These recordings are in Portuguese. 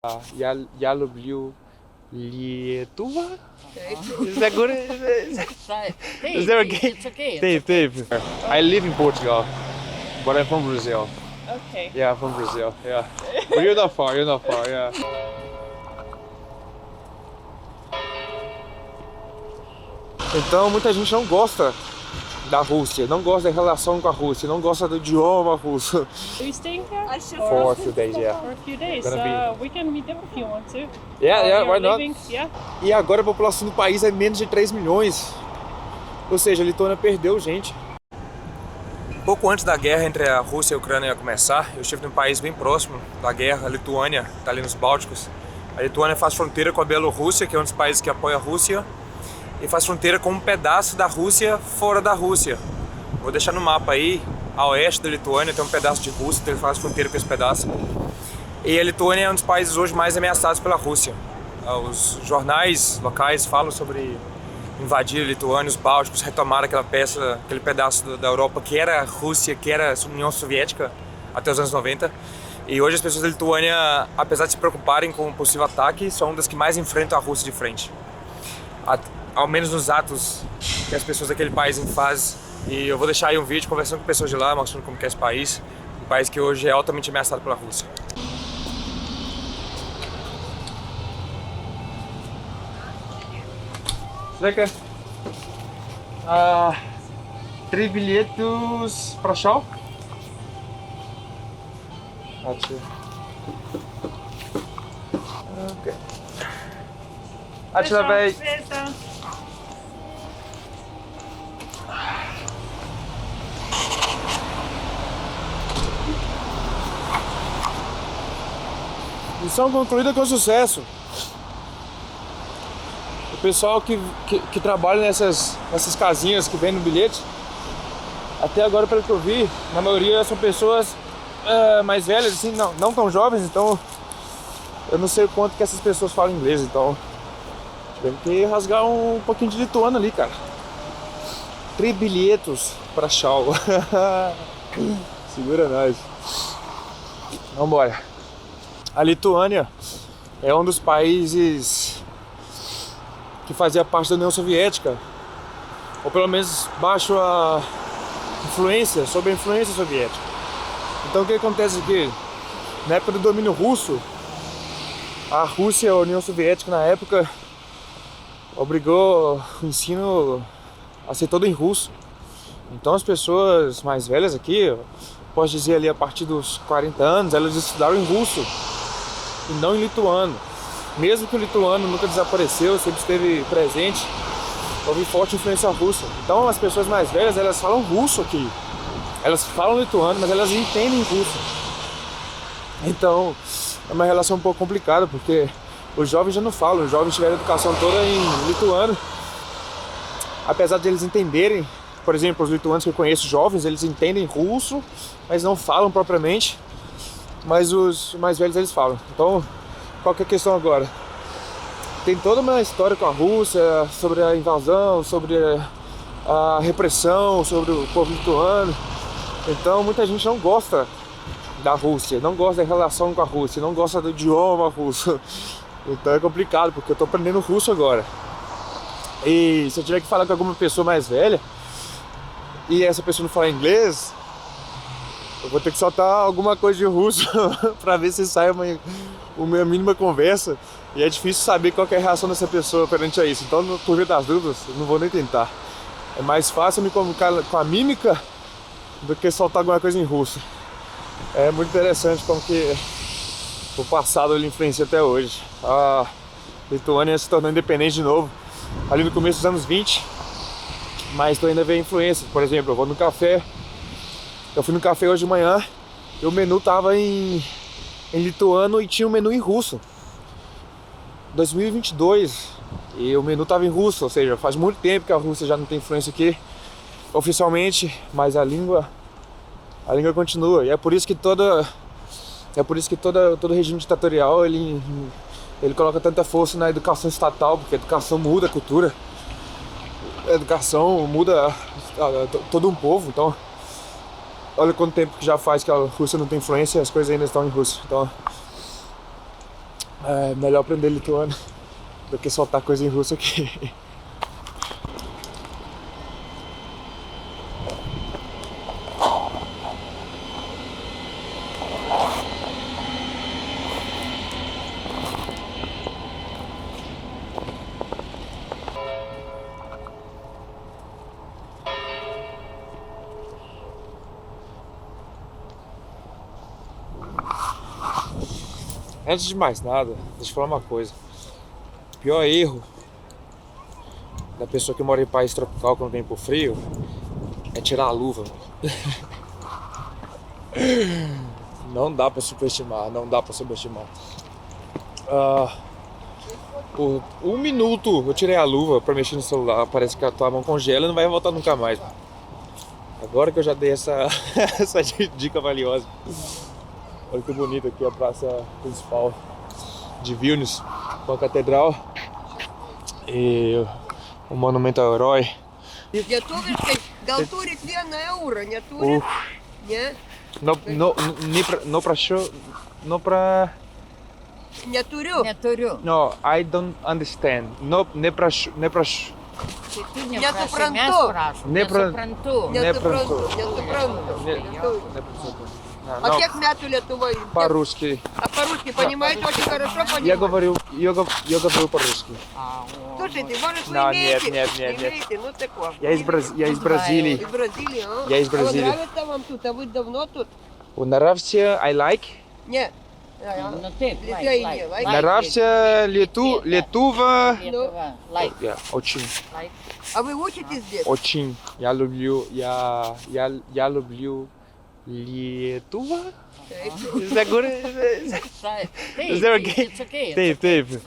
Я люблю Lietuva. Is that good? Is there a game? It's okay. Dave. I live in Portugal, but I'm from Brazil. Okay. Yeah, I'm from Brazil. Yeah, but you're not far. Yeah. Então muita gente não gosta da Rússia, não gosta da relação com a Rússia, não gosta do idioma russo. Are you staying here? For a few days, yeah. For a few days. Gonna We can meet them if you want to. Yeah, You're why not? leaving? Yeah. E agora a população do país é menos de 3 milhões. Ou seja, a Lituânia perdeu gente. Pouco antes da guerra entre a Rússia e a Ucrânia começar, eu estive num país bem próximo da guerra, a Lituânia, está ali nos Bálticos. A Lituânia faz fronteira com a Bielorrússia, que é um dos países que apoia a Rússia, e faz fronteira com um pedaço da Rússia fora da Rússia. Vou deixar no mapa aí, a oeste da Lituânia tem um pedaço de Rússia, então ele faz fronteira com esse pedaço. E a Lituânia é um dos países hoje mais ameaçados pela Rússia. Os jornais locais falam sobre invadir a Lituânia, os Bálticos, retomar aquele pedaço da Europa que era a Rússia, que era a União Soviética até os anos 90. E hoje as pessoas da Lituânia, apesar de se preocuparem com um possível ataque, são uma das que mais enfrentam a Rússia de frente. Ao menos nos atos que as pessoas daquele país fazem. E eu vou deixar aí um vídeo conversando com pessoas de lá, mostrando como que é esse país. Um país que hoje é altamente ameaçado pela Rússia. Será 3 bilhetes para show? Ok. Através. Missão concluída com sucesso. O pessoal que trabalha nessas casinhas que vendem bilhete, até agora, pelo que eu vi, na maioria são pessoas mais velhas, assim, não tão jovens, então eu não sei o quanto que essas pessoas falam inglês, então tivemos que rasgar um pouquinho de lituano ali, cara. 3 bilhetes para show. Segura nós. Vambora. A Lituânia é um dos países que fazia parte da União Soviética, ou pelo menos baixo a influência, sob a influência soviética. Então o que acontece aqui? Na época do domínio russo, a Rússia, a União Soviética na época, obrigou o ensino a ser todo em russo. Então as pessoas mais velhas aqui, posso dizer ali a partir dos 40 anos, elas estudaram em russo e não em lituano. Mesmo que o lituano nunca desapareceu, sempre esteve presente, houve forte influência russa. Então as pessoas mais velhas, elas falam russo aqui. Elas falam lituano, mas elas entendem russo. Então é uma relação um pouco complicada, porque os jovens já não falam, os jovens tiveram a educação toda em lituano. Apesar de eles entenderem, por exemplo, os lituanos que eu conheço jovens, eles entendem russo, mas não falam propriamente. Mas os mais velhos eles falam. Então, qual que é a questão agora? Tem toda uma história com a Rússia, sobre a invasão, sobre a repressão, sobre o povo lituano. Então, muita gente não gosta da Rússia, não gosta da relação com a Rússia, não gosta do idioma russo. Então é complicado, porque eu tô aprendendo russo agora. E se eu tiver que falar com alguma pessoa mais velha, e essa pessoa não falar inglês, eu vou ter que soltar alguma coisa de russo pra ver se sai uma mínima conversa. E é difícil saber qual que é a reação dessa pessoa perante a isso. Então, por via das dúvidas, eu não vou nem tentar. É mais fácil me comunicar com a mímica do que soltar alguma coisa em russo. É muito interessante como que o passado ele influencia até hoje. A Lituânia se tornou independente de novo ali no começo dos anos 20, mas tu ainda vê influência. Por exemplo, eu vou no café. Eu fui no café hoje de manhã e o menu tava em lituano e tinha um menu em russo. 2022 e o menu tava em russo, ou seja, faz muito tempo que a Rússia já não tem influência aqui oficialmente, mas a língua continua. E é por isso que todo regime ditatorial ele coloca tanta força na educação estatal, porque a educação muda a cultura, a educação muda todo um povo. Então olha quanto tempo que já faz que a Rússia não tem influência e as coisas ainda estão em Rússia. Então É melhor aprender lituano do que soltar coisa em russo aqui. Antes de mais nada, deixa eu falar uma coisa. O pior erro da pessoa que mora em país tropical quando vem pro frio é tirar a luva. Não dá pra subestimar, não dá pra subestimar. Por 1 minuto eu tirei a luva pra mexer no celular, parece que a tua mão congela e não vai voltar nunca mais. Agora que eu já dei essa dica valiosa. Olha que bonito aqui a praça principal de Vilnius, com a catedral e o monumento ao herói. Lietuviškai, gal turit 1 eurą, neturit? Ne? Neturiu. Neturiu. No, I don't understand. Nesuprantu. А kiek metų Lietuvoje? По-русски. А по-русски понимаете? Очень хорошо Я понимаете. говорю по-русски. Слушайте, может вы No, имеете? нет. Имеете? Ну так вот. Я из Бразилии. Из Бразилии, а? Я из Бразилии. А нравится вам тут? А вы давно тут? Нравится, I like. Нет. No taip, Литвейне, лайк. Нравится Литва. Like. Очень. А вы учитесь здесь? Очень. Я люблю Lietuva? Is that good? Is that okay? It's okay. Taip.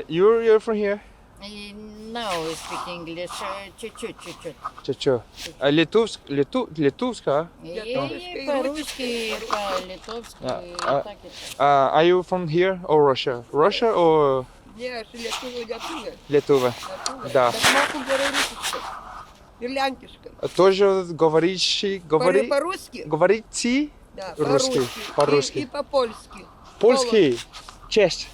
You're from here? No, we speak English чуть-чуть. Чё? Литовска? И по-русски, по-литовски, так и так. Are you from here or Russia? Russia or Нет, Литва. Литва? Да. Так могу говорить ирлянкишкой. Тоже говорите По-русски? Да, Русский, по-русски. И по-польски. Польский? Честь.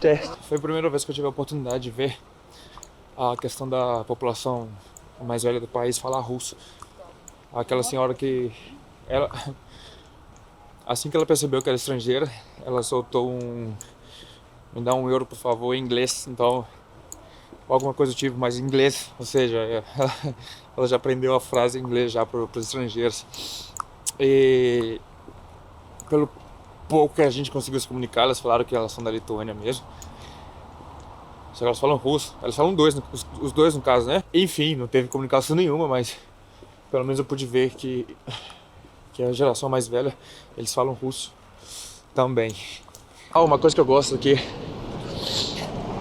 Честь. Foi a primeira vez que eu tive a oportunidade de ver a questão da população mais velha do país falar russo. Aquela senhora que ela, assim que ela percebeu que era estrangeira, ela soltou me dá 1 euro por favor em inglês. Então alguma coisa eu tive mais em inglês, ou seja, ela já aprendeu a frase em inglês já para os estrangeiros. E pelo pouco que a gente conseguiu se comunicar, elas falaram que elas são da Lituânia mesmo. Só que elas falam russo, elas falam os dois no caso, né? Enfim, não teve comunicação nenhuma, mas pelo menos eu pude ver que a geração mais velha, eles falam russo também. Uma coisa que eu gosto aqui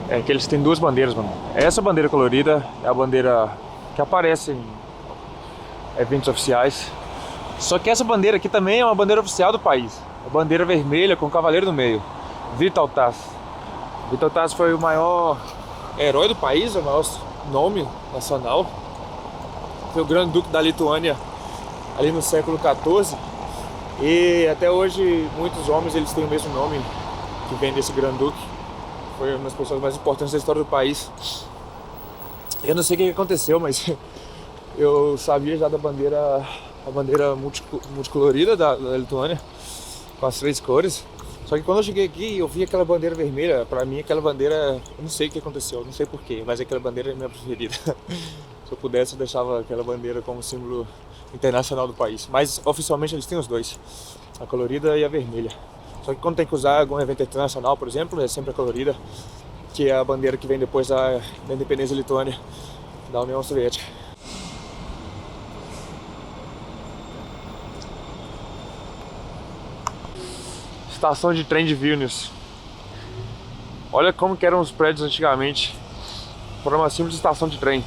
é que eles têm 2 bandeiras, mano. Essa bandeira colorida é a bandeira que aparece em eventos oficiais. Só que essa bandeira aqui também é uma bandeira oficial do país. A bandeira vermelha com o cavaleiro no meio. Vytautas. Vytautas foi o maior herói do país, o maior nome nacional. Foi o grande duque da Lituânia ali no século XIV. E até hoje muitos homens eles têm o mesmo nome que vem desse grande duque. Foi uma das pessoas mais importantes da história do país. Eu não sei o que aconteceu, mas eu sabia já da bandeira, a bandeira multicolorida da Lituânia, com as 3 cores. Só que quando eu cheguei aqui eu vi aquela bandeira vermelha, pra mim aquela bandeira, eu não sei o que aconteceu, não sei porquê, mas aquela bandeira é minha preferida. Se eu pudesse eu deixava aquela bandeira como símbolo internacional do país. Mas oficialmente eles têm os 2, a colorida e a vermelha. Só que quando tem que usar algum evento internacional, por exemplo, é sempre a colorida, que é a bandeira que vem depois da independência lituânia da União Soviética. Estação de trem de Vilnius. Olha como que eram os prédios antigamente. Por uma simples estação de trem.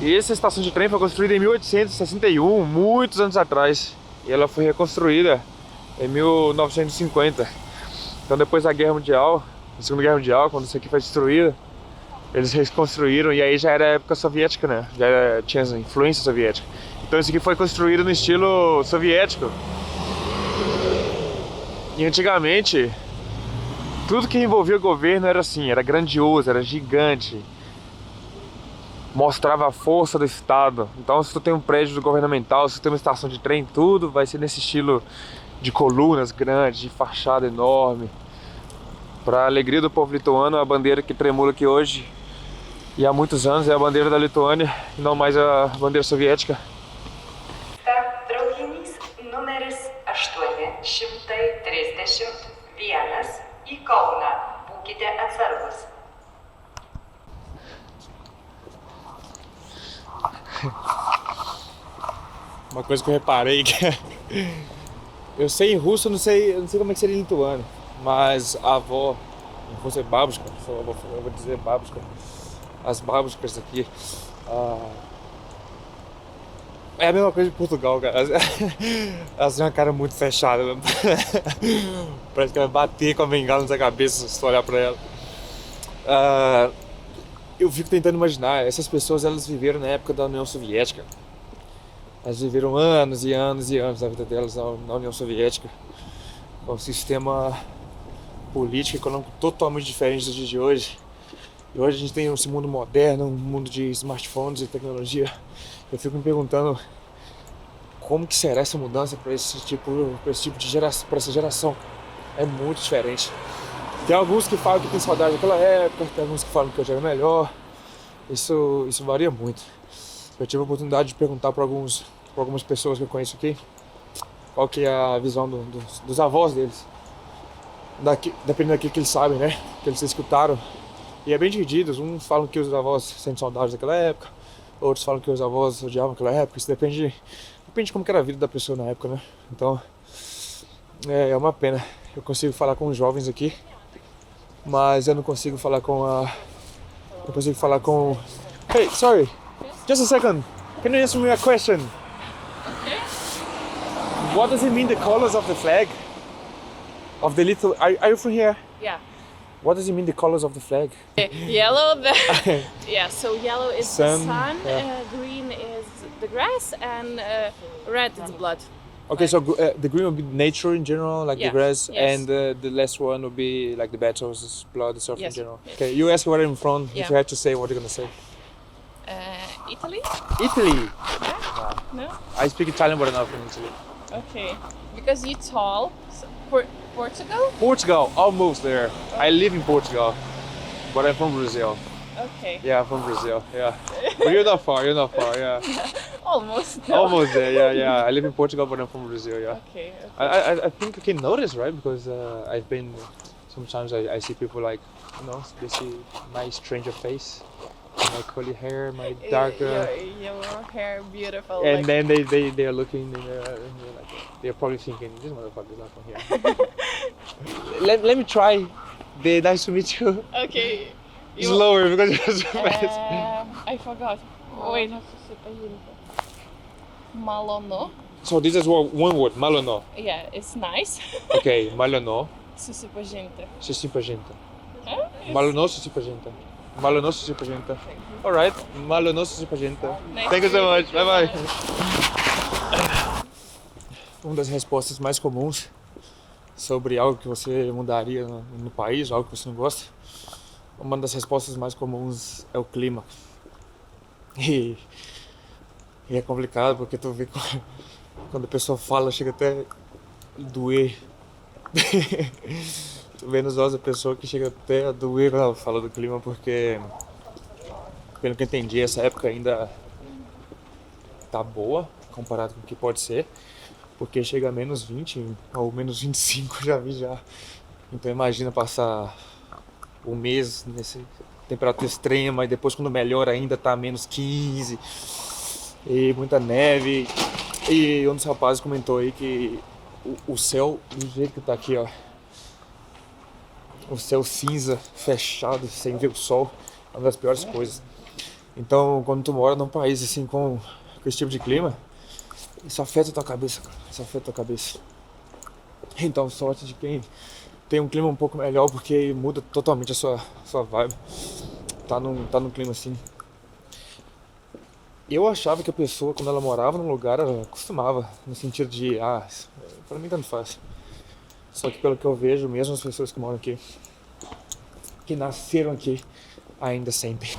E essa estação de trem foi construída em 1861, muitos anos atrás. E ela foi reconstruída em 1950. Então depois da Guerra Mundial, na Segunda Guerra Mundial, quando isso aqui foi destruído, eles reconstruíram e aí já era época soviética, né? Tinha influência soviética. Então isso aqui foi construído no estilo soviético. E antigamente, tudo que envolvia o governo era assim, era grandioso, era gigante. Mostrava a força do Estado. Então, se tu tem um prédio governamental, se tu tem uma estação de trem, tudo vai ser nesse estilo de colunas grandes, de fachada enorme. Para alegria do povo lituano, a bandeira que tremula aqui hoje e há muitos anos é a bandeira da Lituânia e não mais a bandeira soviética. Traukinys numeris 831 į Kauną. Būkite atsargūs. Uma coisa que eu reparei que eu sei em russo, eu não sei como é que seria em lituano, mas a avó, em russo é babushka, eu vou dizer babushka, as babushkas aqui, é a mesma coisa de Portugal, cara. Elas têm uma cara muito fechada, parece que vai bater com a bengala na sua cabeça se tu olhar pra ela. Eu fico tentando imaginar, essas pessoas elas viveram na época da União Soviética. Elas viveram anos e anos e anos da vida delas na União Soviética. Com um sistema político e econômico totalmente diferente do dia de hoje. E hoje a gente tem esse mundo moderno, um mundo de smartphones e tecnologia. Eu fico me perguntando como que será essa mudança para esse tipo de geração, para essa geração. É muito diferente. Tem alguns que falam que tem saudade daquela época, tem alguns que falam que hoje era melhor. Isso varia muito. Eu tive a oportunidade de perguntar para algumas pessoas que eu conheço aqui qual que é a visão dos avós deles, dependendo daquilo que eles sabem, né? Que eles escutaram. E é bem dividido. Uns falam que os avós sentem saudade daquela época, outros falam que os avós odiavam aquela época. Isso depende de como que era a vida da pessoa na época, né? Então, é uma pena. Eu consigo falar com os jovens aqui, mas eu não consigo falar com Hey, sorry. Just a second. Can you answer me a question? Okay. What does it mean, the colors of the flag? Of the little... Are you from here? Yeah. What does it mean, the colors of the flag? Yellow, yeah, so yellow is Sun, the sun, yeah. green is the grass, and red is blood. Okay, so the green would be nature in general, like the Yeah, grass, yes. and the last one would be like the battles, blood, stuff in Yes, general. yes. Okay, you ask where I'm from. If Yeah. you had to say, what are you gonna say? Italy? Italy. No? I speak Italian, but I'm not from Italy. Okay. Because you're tall. So, Portugal? Portugal, almost there. I live in Portugal, but I'm from Brazil. Okay. Yeah, I'm from Brazil. Yeah, but you're not far. Yeah, Almost. No. almost there. Yeah. I live in Portugal, but I'm from Brazil. Yeah. Okay. I think you can notice, right? Because I've been. Sometimes I see people like, they see my stranger face, my curly hair, my darker. Your hair beautiful. And like, then they are looking and they're probably thinking, this motherfucker's not from here. let me try the nice to meet you. Okay. Slower because you're so fast. I forgot. Wait. Malono. So this is one word, malono. Yeah, it's nice. Okay, malono, Susupagente. susipagenta. Huh? Malono, susipagenta. Malono, susipagenta. Alright, malono, susipagenta. Nice Thank you so to much, meet you. bye bye. Uma das respostas mais comuns sobre algo que você mudaria no país, algo que você não gosta, uma das respostas mais comuns é o clima. E é complicado porque tu vê quando a pessoa fala, chega até a doer. Tu vê nos olhos da pessoa que chega até a doer quando ela fala do clima, porque, pelo que eu entendi, essa época ainda tá boa comparado com o que pode ser, porque chega a menos 20 ou menos 25, já vi já. Então imagina passar um mês nessa temperatura extrema e depois quando melhora ainda tá a menos 15 e muita neve. E um dos rapazes comentou aí que o céu, do jeito que tá aqui, ó, o céu cinza, fechado, sem ver o sol, é uma das piores coisas. Então, quando tu mora num país assim com esse tipo de clima, isso afeta a tua cabeça, cara. Isso afeta a tua cabeça. Então, sorte de quem tem um clima um pouco melhor, porque muda totalmente a sua vibe. Tá num clima assim. Eu achava que a pessoa, quando ela morava num lugar, ela acostumava, no sentido de, pra mim tanto faz. Só que pelo que eu vejo, mesmo as pessoas que moram aqui, que nasceram aqui, ainda sentem.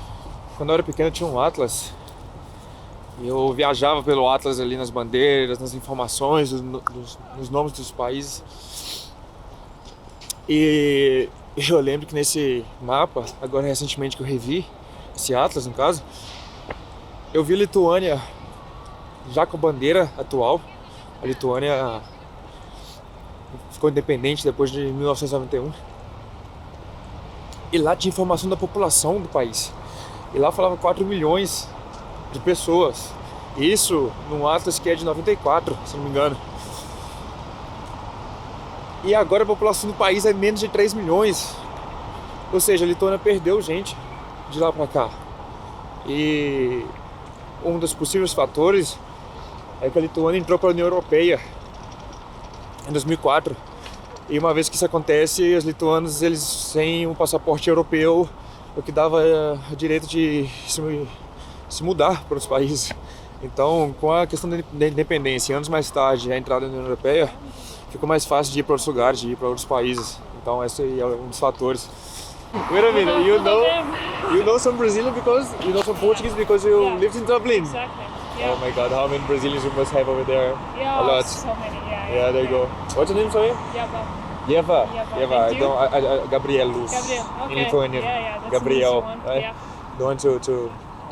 Quando eu era pequeno eu tinha um Atlas. E eu viajava pelo Atlas ali nas bandeiras, nas informações, nos nomes dos países. E eu lembro que nesse mapa, agora recentemente que eu revi, esse Atlas no caso, eu vi Lituânia já com a bandeira atual. A Lituânia ficou independente depois de 1991. E lá tinha informação da população do país. E lá falava 4 milhões de pessoas. Isso num Atlas que é de 94, se não me engano. E agora a população do país é menos de 3 milhões. Ou seja, a Lituânia perdeu gente de lá pra cá. E um dos possíveis fatores é que a Lituânia entrou para a União Europeia em 2004. E uma vez que isso acontece, os lituanos, eles sem um passaporte europeu, o que dava direito de se mudar para outros países. Então, com a questão da independência, anos mais tarde, a entrada na União Europeia, ficou mais fácil de ir para outros lugares, de ir para outros países. Então, esse é um dos fatores. Wait a minute, you know some Brazilian because you know some Portuguese because you lived in Dublin. Exactly. Yeah. Oh my God, how many Brazilians you must have over there? Yeah, A lot. so many. Yeah, there you go. What's your name, sorry? Yeah, Eva. And you? Gabriel Luz. Gabriel. Okay. In Lithuanian. Yeah, that's Gabriel. an easy one. Right? Yeah. The one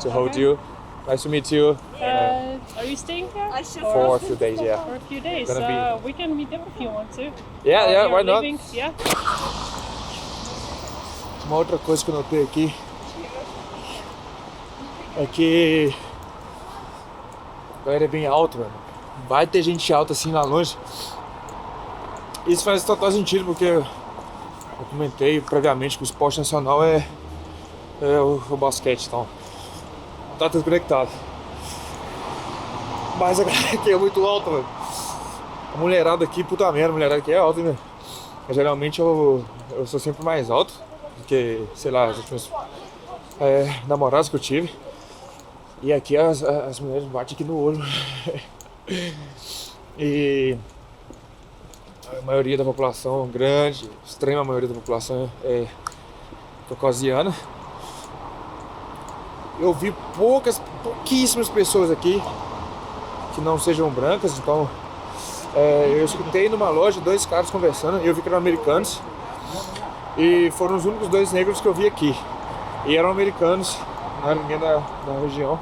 to hold you. Nice to meet you. Are you staying here? For a few days, yeah. For a few days. Gonna We can meet them if you want to. Yeah, You're why not? leaving? Yeah. Uma outra coisa que eu notei aqui é que a galera é bem alta, mano. Vai ter gente alta assim lá longe. Isso faz total sentido porque eu comentei previamente que o esporte nacional é o basquete, então tá tudo conectado. Mas a galera aqui é muito alta, mano. A mulherada aqui, puta merda, a mulherada aqui é alta, né? Mas geralmente eu sou sempre mais alto do que, sei lá, os últimos namorados que eu tive. E aqui as mulheres batem aqui no olho. E a maioria da população grande, extrema maioria da população é caucasiana. Eu vi pouquíssimas pessoas aqui que não sejam brancas, então eu escutei numa loja 2 caras conversando, eu vi que eram americanos e foram os únicos 2 negros que eu vi aqui. E eram americanos, não era ninguém da região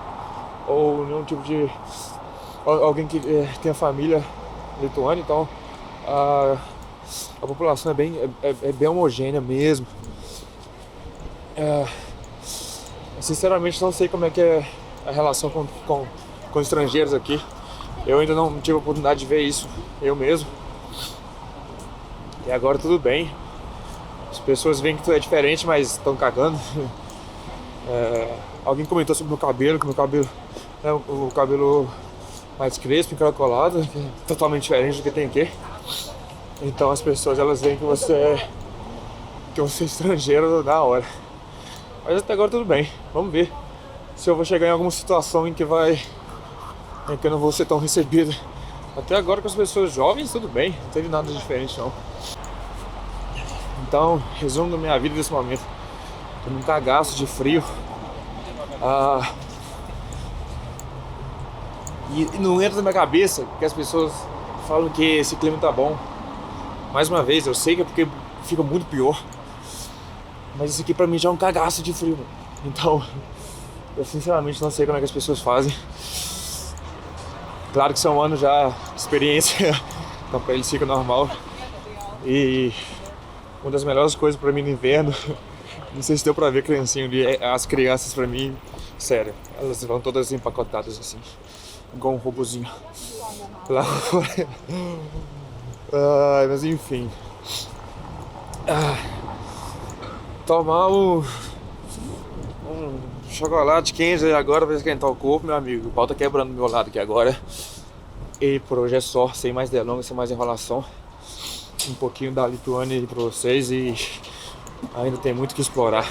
ou nenhum tipo de alguém que tenha família lituana, então a população é bem homogênea mesmo. Sinceramente não sei como é que é a relação com estrangeiros aqui. Eu ainda não tive a oportunidade de ver isso eu mesmo. E agora tudo bem. As pessoas veem que tu é diferente, mas estão cagando. Alguém comentou sobre o meu cabelo, que meu cabelo é o cabelo mais crespo, encaracolado, que é totalmente diferente do que tem aqui. Então as pessoas elas veem que você é estrangeiro na hora. Mas até agora tudo bem. Vamos ver se eu vou chegar em alguma situação em que eu não vou ser tão recebido. Até agora com as pessoas jovens tudo bem, não teve nada de diferente não. Então, resumo da minha vida nesse momento. Tô num cagaço de frio. E não entra na minha cabeça que as pessoas falam que esse clima tá bom. Mais uma vez, eu sei que é porque fica muito pior. Mas isso aqui pra mim já é um cagaço de frio, mano. Então, eu sinceramente não sei como é que as pessoas fazem. Claro que são anos já de experiência, então pra eles fica normal. E uma das melhores coisas pra mim no inverno, não sei se deu pra ver criancinha ali, as crianças pra mim, sério, elas vão todas empacotadas assim, igual um robozinho lá fora. Mas enfim. Tomar um chocolate quente aí agora pra esquentar o corpo, meu amigo. O pau tá quebrando do meu lado aqui agora. E por hoje é só, sem mais delongas, sem mais enrolação. Um pouquinho da Lituânia aí pra vocês e ainda tem muito que explorar.